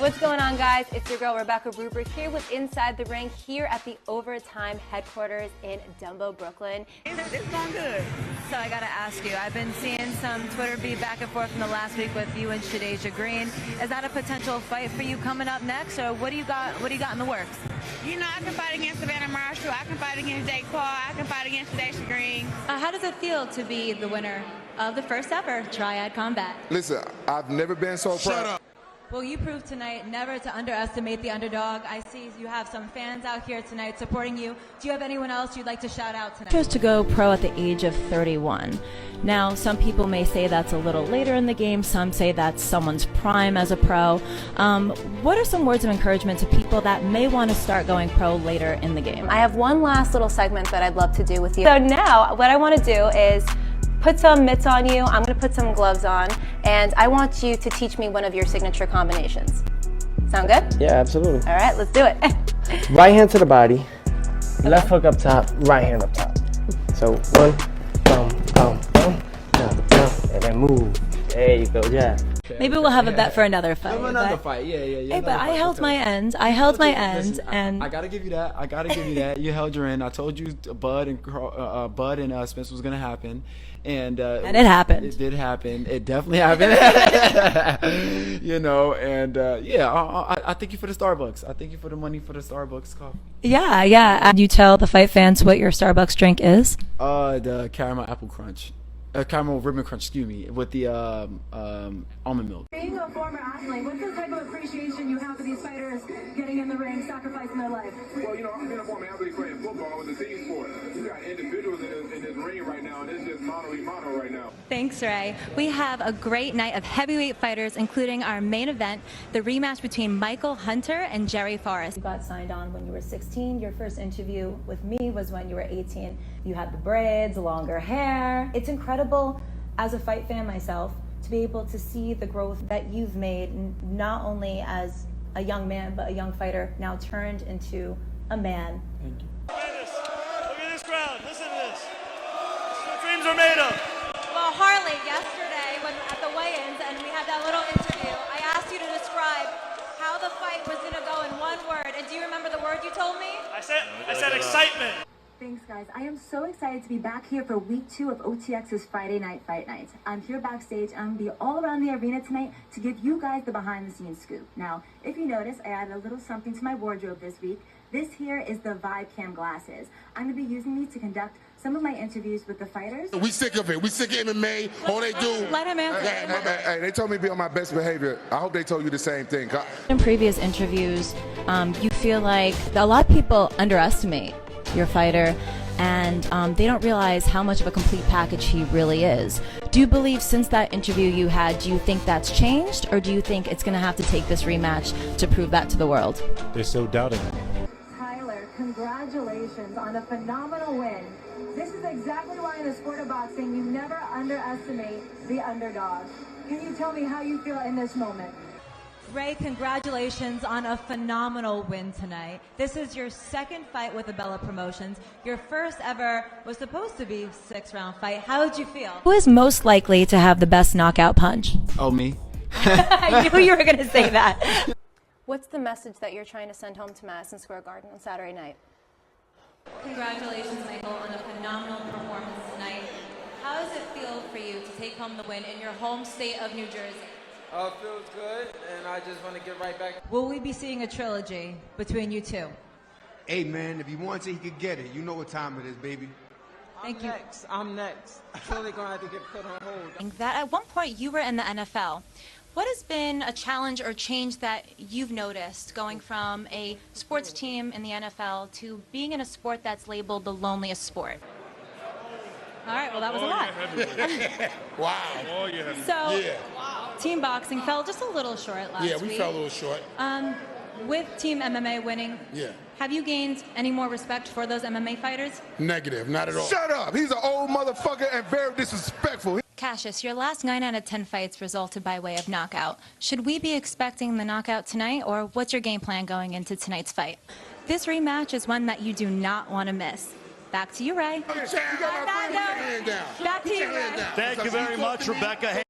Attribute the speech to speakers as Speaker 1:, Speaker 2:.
Speaker 1: What's going on, guys? It's your girl Rebecca Ruber here with Inside the Ring here at the Overtime headquarters in Dumbo, Brooklyn.
Speaker 2: It's going good. So I gotta ask you, I've been seeing some Twitter beat back and forth from the last week with you and Shadeja Green. Is that a potential fight for you coming up next, or what do you got? What do you got in the works?
Speaker 3: You know, I can fight against Savannah Marshall. I can fight against Jake Paul. I can fight against Shadeja Green.
Speaker 4: How does it feel to be the winner of the first ever Triad Combat?
Speaker 5: Listen, I've never been so proud.
Speaker 6: Shut up.
Speaker 4: Well, you proved tonight never to underestimate the underdog. I see you have some fans out here tonight supporting you. Do you have anyone else you'd like to shout out tonight? Chose to go pro at the age of 31. Now, some people may say that's a little later in the game. Some say that's someone's prime as a pro. What are some words of encouragement to people that may want to start going pro later in the game?
Speaker 1: I have one last little segment that I'd love to do with you. So now, what I want to do is put some mitts on you, I'm going to put some gloves on, and I want you to teach me one of your signature combinations. Sound good?
Speaker 7: Yeah, absolutely.
Speaker 1: All right, let's do it.
Speaker 7: Right hand to the body, left hook up top, right hand up top. So one, down, and then move. There you go, jab.
Speaker 4: Maybe we'll have a bet for another fight.
Speaker 6: Another fight, yeah.
Speaker 4: Hey, but I held my end. I held my end, and
Speaker 6: I gotta give you that. You held your end. I told you Bud and Spence was gonna happen, and
Speaker 4: it happened.
Speaker 6: It did happen. It definitely happened. You know, and I thank you for the Starbucks. I thank you for the money for the Starbucks coffee.
Speaker 4: Yeah. You tell the fight fans what your Starbucks drink is?
Speaker 6: The caramel apple crunch. Caramel ribbon crunch, excuse me, with the almond milk.
Speaker 8: Being a former athlete, what's the type of appreciation you have for these fighters getting in the ring, sacrificing their life?
Speaker 5: Well, you know, I've been a former athlete playing football. It's a team sport. You got individuals in this ring right now, and it's just mono right now.
Speaker 4: Thanks, Ray. We have a great night of heavyweight fighters, including our main event, the rematch between Michael Hunter and Jerry Forrest. You got signed on when you were 16. Your first interview with me was when you were 18. You had the braids, longer hair. It's incredible as a fight fan myself to be able to see the growth that you've made, not only as a young man, but a young fighter now turned into a man.
Speaker 6: Thank you.
Speaker 9: Look at this crowd. Listen to this. This is what dreams are made of.
Speaker 4: Well, Harley, yesterday when at the weigh-ins and we had that little interview, I asked you to describe how the fight was going to go in one word. And do you remember the word you told me?
Speaker 9: I said excitement.
Speaker 8: Thanks, guys. I am so excited to be back here for week 2 of OTX's Friday Night Fight Night. I'm here backstage. I'm going to be all around the arena tonight to give you guys the behind-the-scenes scoop. Now, if you notice, I added a little something to my wardrobe this week. This here is the Vibe Cam glasses. I'm going to be using these to conduct some of my interviews with the fighters.
Speaker 5: We sick of it. We sick of MMA. All they do.
Speaker 4: Let him answer.
Speaker 5: Hey, they told me to be on my best behavior. I hope they told you the same thing.
Speaker 4: In previous interviews, you feel like a lot of people underestimate your fighter, and they don't realize how much of a complete package he really is. Do you believe since that interview you had, do you think that's changed, or do you think it's going to have to take this rematch to prove that to the world?
Speaker 10: They're still doubting it.
Speaker 8: Tyler, congratulations on a phenomenal win. This is exactly why in the sport of boxing you never underestimate the underdog. Can you tell me how you feel in this moment?
Speaker 4: Ray, congratulations on a phenomenal win tonight. This is your second fight with Abella Promotions. Your first ever was supposed to be 6-round fight. How did you feel? Who is most likely to have the best knockout punch?
Speaker 6: Oh, me.
Speaker 4: I knew you were going to say that.
Speaker 1: What's the message that you're trying to send home to Madison Square Garden on Saturday night?
Speaker 4: Congratulations, Michael, on a phenomenal performance tonight. How does it feel for you to take home the win in your home state of New Jersey?
Speaker 7: It feels good, and I just want to get right back.
Speaker 4: Will we be seeing a trilogy between you two?
Speaker 11: Hey, man, if he wants it, he could get it. You know what time it is, baby.
Speaker 4: Thank you.
Speaker 7: I'm next. Surely going to have to get put on hold.
Speaker 4: That at one point you were in the NFL. What has been a challenge or change that you've noticed going from a sports team in the NFL to being in a sport that's labeled the loneliest sport? All right, well, that was a lot.
Speaker 5: Wow.
Speaker 4: So, team boxing fell just a little short last week.
Speaker 5: Yeah, we fell a little short.
Speaker 4: With team MMA winning, have you gained any more respect for those MMA fighters?
Speaker 5: Negative, not at all. Shut up. He's an old motherfucker and very disrespectful.
Speaker 4: Cassius, your last 9 out of 10 fights resulted by way of knockout. Should we be expecting the knockout tonight, or what's your game plan going into tonight's fight? This rematch is one that you do not want to miss. Back to you, Ray.
Speaker 5: Back
Speaker 4: to you, Ray.
Speaker 9: Thank you very much, Rebecca.